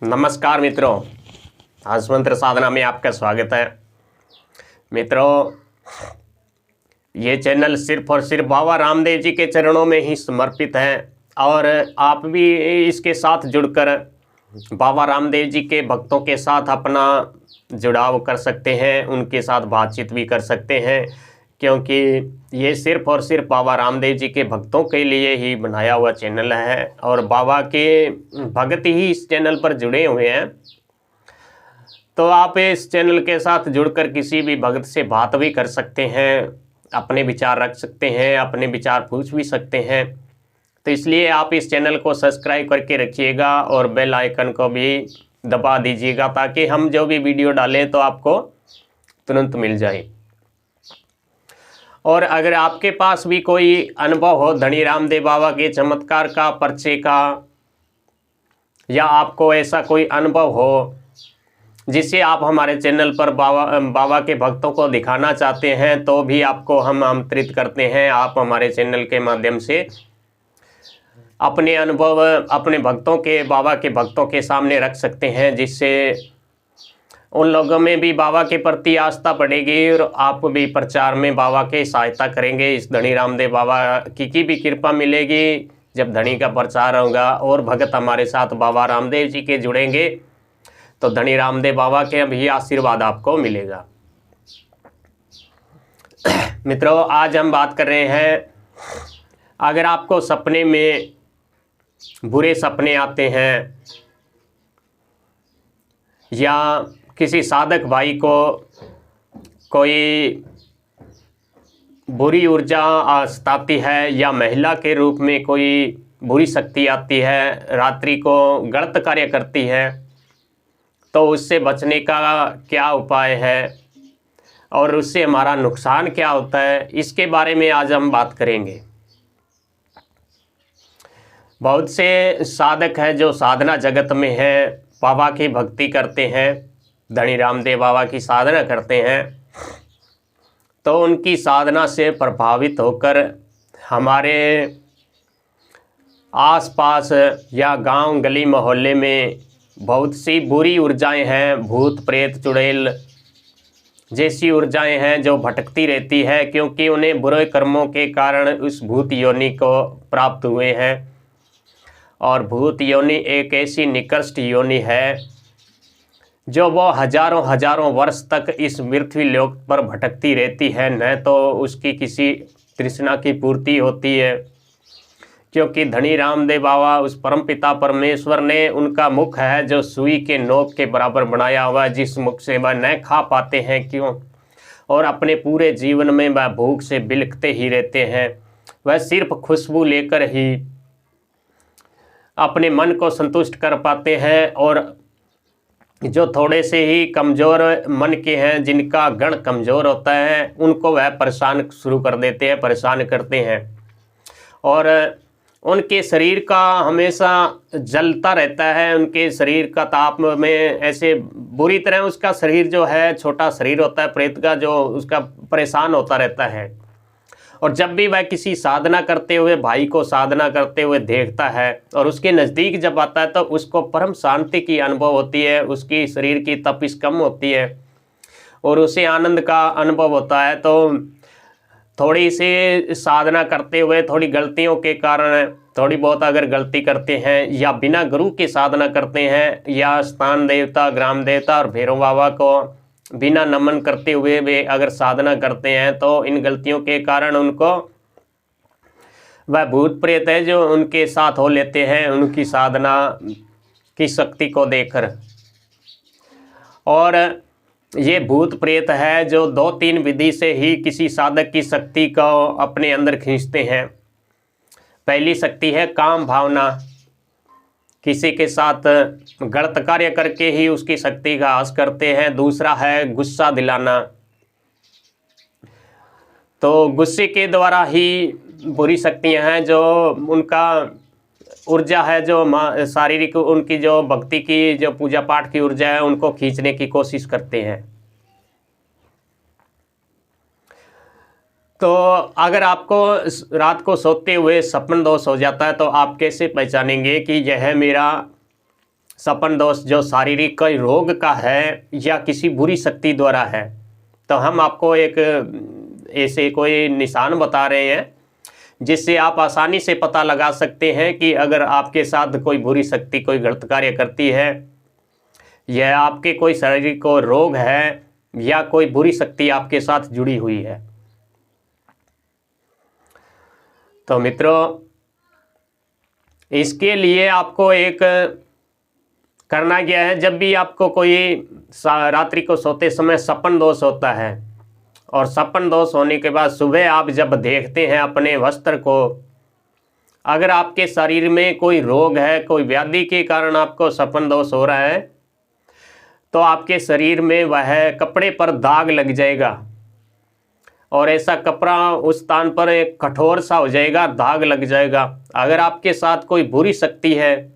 नमस्कार मित्रों, आज मंत्र साधना में आपका स्वागत है। मित्रों, ये चैनल सिर्फ और सिर्फ बाबा रामदेव जी के चरणों में ही समर्पित है और आप भी इसके साथ जुड़कर बाबा रामदेव जी के भक्तों के साथ अपना जुड़ाव कर सकते हैं, उनके साथ बातचीत भी कर सकते हैं, क्योंकि ये सिर्फ और सिर्फ बाबा रामदेव जी के भक्तों के लिए ही बनाया हुआ चैनल है और बाबा के भक्त ही इस चैनल पर जुड़े हुए हैं। तो आप इस चैनल के साथ जुड़कर किसी भी भक्त से बात भी कर सकते हैं, अपने विचार रख सकते हैं, अपने विचार पूछ भी सकते हैं। तो इसलिए आप इस चैनल को सब्सक्राइब करके रखिएगा और बेल आइकन को भी दबा दीजिएगा ताकि हम जो भी वीडियो डालें तो आपको तुरंत मिल जाए। और अगर आपके पास भी कोई अनुभव हो धनी रामदेव बाबा के चमत्कार का, परिचय का, या आपको ऐसा कोई अनुभव हो जिसे आप हमारे चैनल पर बाबा के भक्तों को दिखाना चाहते हैं, तो भी आपको हम आमंत्रित करते हैं। आप हमारे चैनल के माध्यम से अपने अनुभव अपने भक्तों के, बाबा के भक्तों के सामने रख सकते हैं, जिससे उन लोगों में भी बाबा के प्रति आस्था बढ़ेगी और आप भी प्रचार में बाबा के सहायता करेंगे। इस धनी रामदेव बाबा की भी कृपा मिलेगी जब धनी का प्रचार होगा और भगत हमारे साथ बाबा रामदेव जी के जुड़ेंगे तो धनी रामदेव बाबा के भी आशीर्वाद आपको मिलेगा। मित्रों, आज हम बात कर रहे हैं, अगर आपको सपने में बुरे सपने आते हैं या किसी साधक भाई को कोई बुरी ऊर्जा सताती है या महिला के रूप में कोई बुरी शक्ति आती है, रात्रि को गलत कार्य करती है, तो उससे बचने का क्या उपाय है और उससे हमारा नुकसान क्या होता है, इसके बारे में आज हम बात करेंगे। बहुत से साधक हैं जो साधना जगत में हैं, बाबा की भक्ति करते हैं, धनी रामदेव बाबा की साधना करते हैं, तो उनकी साधना से प्रभावित होकर हमारे आसपास या गांव गली मोहल्ले में बहुत सी बुरी ऊर्जाएं हैं, भूत प्रेत चुड़ैल जैसी ऊर्जाएं हैं जो भटकती रहती है, क्योंकि उन्हें बुरे कर्मों के कारण उस भूत योनि को प्राप्त हुए हैं। और भूत योनि एक ऐसी निकृष्ट योनि है जो वो हजारों हजारों वर्ष तक इस पृथ्वी लोक पर भटकती रहती है, न तो उसकी किसी तृष्णा की पूर्ति होती है, क्योंकि धनी रामदेव बाबा उस परमपिता परमेश्वर ने उनका मुख है जो सुई के नोक के बराबर बनाया हुआ है, जिस मुख से वह न खा पाते हैं क्यों, और अपने पूरे जीवन में वह भूख से बिलखते ही रहते हैं। वह सिर्फ खुशबू लेकर ही अपने मन को संतुष्ट कर पाते हैं, और जो थोड़े से ही कमज़ोर मन के हैं, जिनका गण कमज़ोर होता है, उनको वह परेशान शुरू कर देते हैं, परेशान करते हैं। और उनके शरीर का हमेशा जलता रहता है, उनके शरीर का ताप में ऐसे बुरी तरह उसका शरीर जो है, छोटा शरीर होता है प्रेत का, जो उसका परेशान होता रहता है। और जब भी वह किसी साधना करते हुए भाई को साधना करते हुए देखता है और उसके नज़दीक जब आता है तो उसको परम शांति की अनुभव होती है, उसकी शरीर की तपिश कम होती है और उसे आनंद का अनुभव होता है। तो थोड़ी सी साधना करते हुए थोड़ी गलतियों के कारण, थोड़ी बहुत अगर गलती करते हैं या बिना गुरु की साधना करते हैं या स्थान देवता, ग्राम देवता और भैरव बाबा को बिना नमन करते हुए वे अगर साधना करते हैं, तो इन गलतियों के कारण उनको वह भूत प्रेत है जो उनके साथ हो लेते हैं उनकी साधना की शक्ति को देखकर। और ये भूत प्रेत है जो 2-3 विधि से ही किसी साधक की शक्ति को अपने अंदर खींचते हैं। पहली शक्ति है काम भावना, किसी के साथ गलत कार्य करके ही उसकी शक्ति का हास करते हैं। दूसरा है गुस्सा दिलाना, तो गुस्से के द्वारा ही बुरी शक्तियां हैं जो उनका ऊर्जा है, जो शारीरिक उनकी जो भक्ति की, जो पूजा पाठ की ऊर्जा है, उनको खींचने की कोशिश करते हैं। तो अगर आपको रात को सोते हुए सपन दोष हो जाता है तो आप कैसे पहचानेंगे कि यह मेरा सपन दोष जो शारीरिक कोई रोग का है या किसी बुरी शक्ति द्वारा है, तो हम आपको एक ऐसे कोई निशान बता रहे हैं जिससे आप आसानी से पता लगा सकते हैं कि अगर आपके साथ कोई बुरी शक्ति कोई गलत कार्य करती है, यह आपके कोई शारीरिक को रोग है या कोई बुरी शक्ति आपके साथ जुड़ी हुई है। तो मित्रों, इसके लिए आपको एक करना क्या है, जब भी आपको कोई रात्रि को सोते समय सपन दोष होता है और सपन दोष होने के बाद सुबह आप जब देखते हैं अपने वस्त्र को, अगर आपके शरीर में कोई रोग है, कोई व्याधि के कारण आपको सपन दोष हो रहा है, तो आपके शरीर में वह कपड़े पर दाग लग जाएगा और ऐसा कपड़ा उस स्थान पर एक कठोर सा हो जाएगा, दाग लग जाएगा। अगर आपके साथ कोई बुरी शक्ति है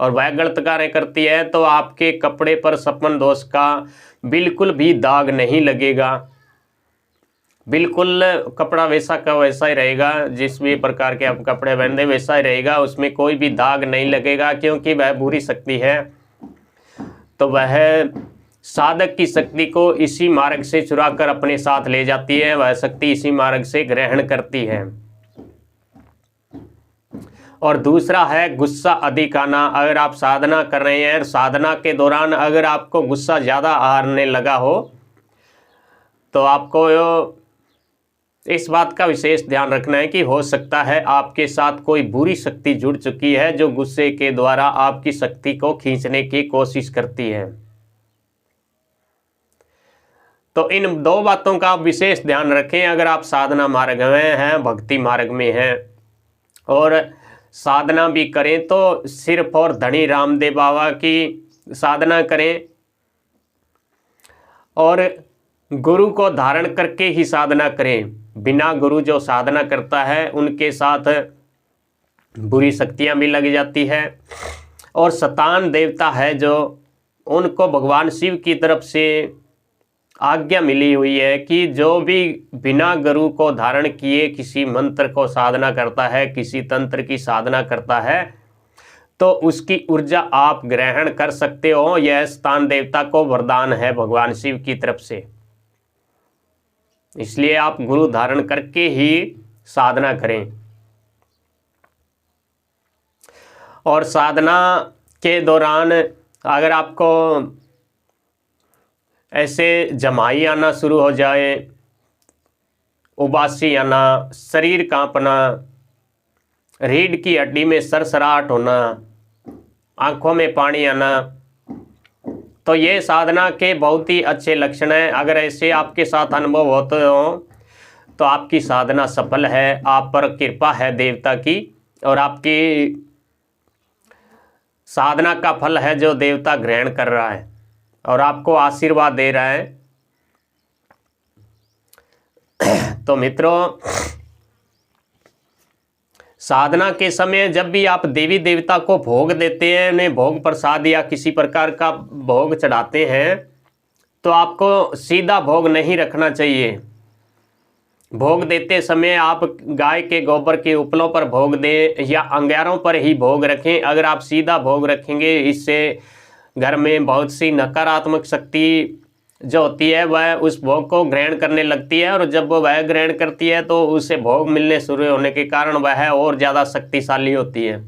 और वह गलत कार्य करती है तो आपके कपड़े पर सपन दोष का बिल्कुल भी दाग नहीं लगेगा, बिल्कुल कपड़ा वैसा का वैसा ही रहेगा, जिस भी प्रकार के आप कपड़े पहनते वैसा ही रहेगा, उसमें कोई भी दाग नहीं लगेगा, क्योंकि वह बुरी शक्ति है। तो वह साधक की शक्ति को इसी मार्ग से चुरा कर अपने साथ ले जाती है, वह शक्ति इसी मार्ग से ग्रहण करती है। और दूसरा है गुस्सा अधिक आना। अगर आप साधना कर रहे हैं, साधना के दौरान अगर आपको गुस्सा ज़्यादा आने लगा हो, तो आपको इस बात का विशेष ध्यान रखना है कि हो सकता है आपके साथ कोई बुरी शक्ति जुड़ चुकी है जो गुस्से के द्वारा आपकी शक्ति को खींचने की कोशिश करती है। तो इन दो बातों का आप विशेष ध्यान रखें। अगर आप साधना मार्ग में हैं, भक्ति मार्ग में हैं और साधना भी करें, तो सिर्फ और धनी रामदेव बाबा की साधना करें और गुरु को धारण करके ही साधना करें। बिना गुरु जो साधना करता है उनके साथ बुरी शक्तियां भी लग जाती है और शैतान देवता है जो उनको भगवान शिव की तरफ से आज्ञा मिली हुई है कि जो भी बिना गुरु को धारण किए किसी मंत्र को साधना करता है, किसी तंत्र की साधना करता है, तो उसकी ऊर्जा आप ग्रहण कर सकते हो। यह शैतान देवता को वरदान है भगवान शिव की तरफ से। इसलिए आप गुरु धारण करके ही साधना करें। और साधना के दौरान अगर आपको ऐसे जमाई आना शुरू हो जाए, उबासी आना, शरीर कांपना, रीढ़ की हड्डी में सरसराहट होना, आंखों में पानी आना, तो ये साधना के बहुत ही अच्छे लक्षण हैं। अगर ऐसे आपके साथ अनुभव होते हो तो आपकी साधना सफल है, आप पर कृपा है देवता की और आपकी साधना का फल है जो देवता ग्रहण कर रहा है और आपको आशीर्वाद दे रहा है। तो मित्रों, साधना के समय जब भी आप देवी देवता को भोग देते हैं, उन्हें भोग प्रसाद या किसी प्रकार का भोग चढ़ाते हैं, तो आपको सीधा भोग नहीं रखना चाहिए। भोग देते समय आप गाय के गोबर के उपलों पर भोग दें या अंगारों पर ही भोग रखें। अगर आप सीधा भोग रखेंगे, इससे घर में बहुत सी नकारात्मक शक्ति जो होती है वह उस भोग को ग्रहण करने लगती है और जब वह ग्रहण करती है तो उसे भोग मिलने शुरू होने के कारण वह और ज़्यादा शक्तिशाली होती है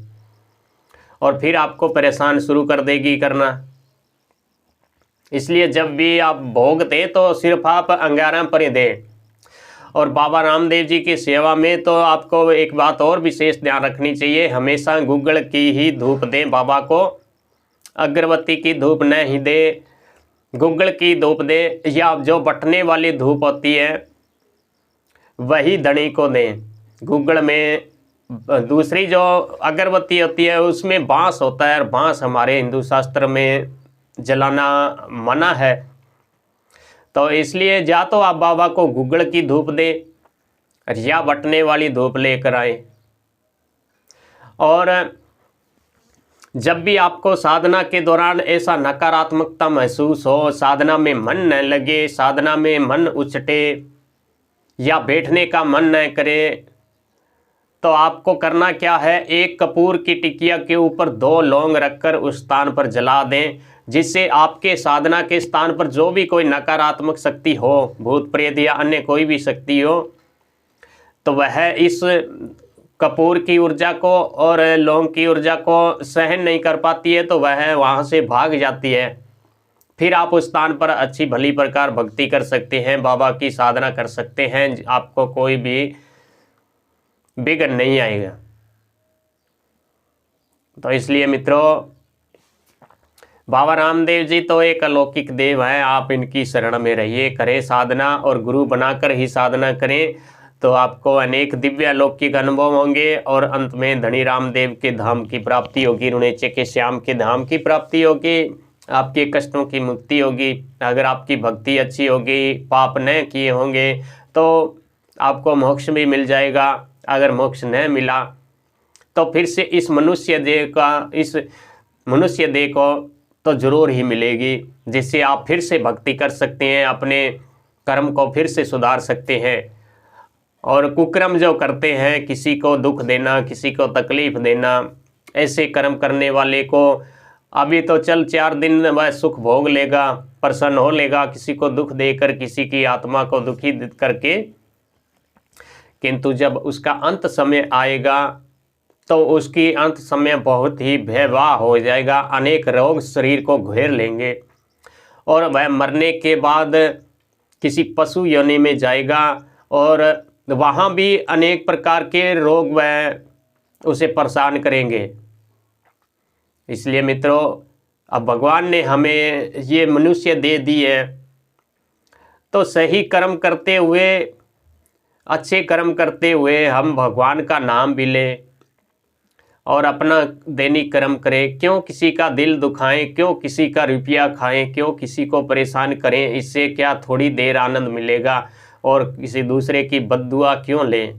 और फिर आपको परेशान शुरू कर देगी करना। इसलिए जब भी आप भोग दें तो सिर्फ आप अंगारा पर ही दें। और बाबा रामदेव जी की सेवा में तो आपको एक बात और विशेष ध्यान रखनी चाहिए, हमेशा गुग्गल की ही धूप दें बाबा को, अगरबत्ती की धूप न ही दे, गुग्गल की धूप दे या जो बटने वाली धूप होती है वही धनी को दें। गुग्गल में दूसरी जो अगरबत्ती होती है उसमें बांस होता है और बांस हमारे हिंदू शास्त्र में जलाना मना है। तो इसलिए या तो आप बाबा को गुग्गल की धूप दें या बटने वाली धूप लेकर आए। और जब भी आपको साधना के दौरान ऐसा नकारात्मकता महसूस हो, साधना में मन न लगे, साधना में मन उचटे या बैठने का मन न करे, तो आपको करना क्या है, एक कपूर की टिकिया के ऊपर 2 लौंग रखकर उस स्थान पर जला दें, जिससे आपके साधना के स्थान पर जो भी कोई नकारात्मक शक्ति हो, भूत प्रेत या अन्य कोई भी शक्ति हो, तो वह इस कपूर की ऊर्जा को और लौंग की ऊर्जा को सहन नहीं कर पाती है, तो वह वहाँ से भाग जाती है। फिर आप उस स्थान पर अच्छी भली प्रकार भक्ति कर सकते हैं, बाबा की साधना कर सकते हैं, आपको कोई भी बिगड़ नहीं आएगा। तो इसलिए मित्रों, बाबा रामदेव जी तो एक अलौकिक देव हैं, आप इनकी शरण में रहिए, करें साधना और गुरु बनाकर ही साधना करें, तो आपको अनेक दिव्य अलौकिक अनुभव होंगे और अंत में धनी रामदेव के धाम की प्राप्ति होगी, रुणेचे के श्याम के धाम की प्राप्ति होगी, आपके कष्टों की मुक्ति होगी। अगर आपकी भक्ति अच्छी होगी, पाप न किए होंगे, तो आपको मोक्ष भी मिल जाएगा। अगर मोक्ष न मिला तो फिर से इस मनुष्य देह को तो जरूर ही मिलेगी, जिससे आप फिर से भक्ति कर सकते हैं, अपने कर्म को फिर से सुधार सकते हैं। और कुकर्म जो करते हैं, किसी को दुख देना, किसी को तकलीफ देना, ऐसे कर्म करने वाले को अभी तो चल 4 दिन वह सुख भोग लेगा, प्रसन्न हो लेगा, किसी को दुख देकर, किसी की आत्मा को दुखी करके, किंतु जब उसका अंत समय आएगा तो उसकी अंत समय बहुत ही भयावह हो जाएगा, अनेक रोग शरीर को घेर लेंगे और वह मरने के बाद किसी पशु योनि में जाएगा और वहाँ भी अनेक प्रकार के रोग वह उसे परेशान करेंगे। इसलिए मित्रों, अब भगवान ने हमें ये मनुष्य दे दी है, तो सही कर्म करते हुए, अच्छे कर्म करते हुए हम भगवान का नाम भी लें और अपना दैनिक कर्म करें। क्यों किसी का दिल दुखाएं, क्यों किसी का रुपया खाएं, क्यों किसी को परेशान करें, इससे क्या थोड़ी देर आनंद मिलेगा, और किसी दूसरे की बद्दुआ क्यों लें।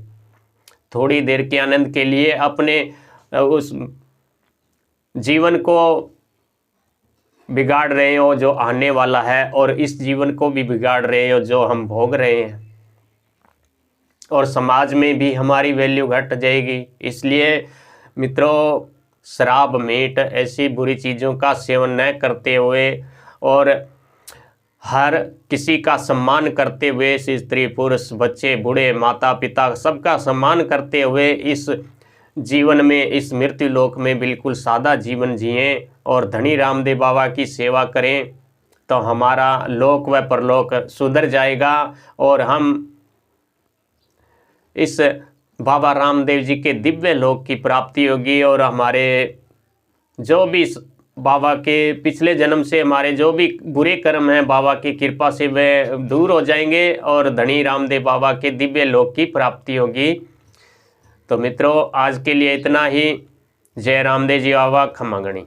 थोड़ी देर के आनंद के लिए अपने उस जीवन को बिगाड़ रहे हो जो आने वाला है, और इस जीवन को भी बिगाड़ रहे हो जो हम भोग रहे हैं, और समाज में भी हमारी वैल्यू घट जाएगी। इसलिए मित्रों, शराब, मीट, ऐसी बुरी चीज़ों का सेवन न करते हुए और हर किसी का सम्मान करते हुए, स्त्री पुरुष, बच्चे बूढ़े, माता पिता, सबका सम्मान करते हुए इस जीवन में, इस मृत्यु लोक में बिल्कुल सादा जीवन जिएं और धनी रामदेव बाबा की सेवा करें, तो हमारा लोक व परलोक सुधर जाएगा और हम इस बाबा रामदेव जी के दिव्य लोक की प्राप्ति होगी, और हमारे जो भी बाबा के पिछले जन्म से हमारे जो भी बुरे कर्म हैं, बाबा की कृपा से वे दूर हो जाएंगे और धनी रामदेव बाबा के दिव्य लोक की प्राप्ति होगी। तो मित्रों, आज के लिए इतना ही। जय रामदेव जी बाबा, खमा गणी।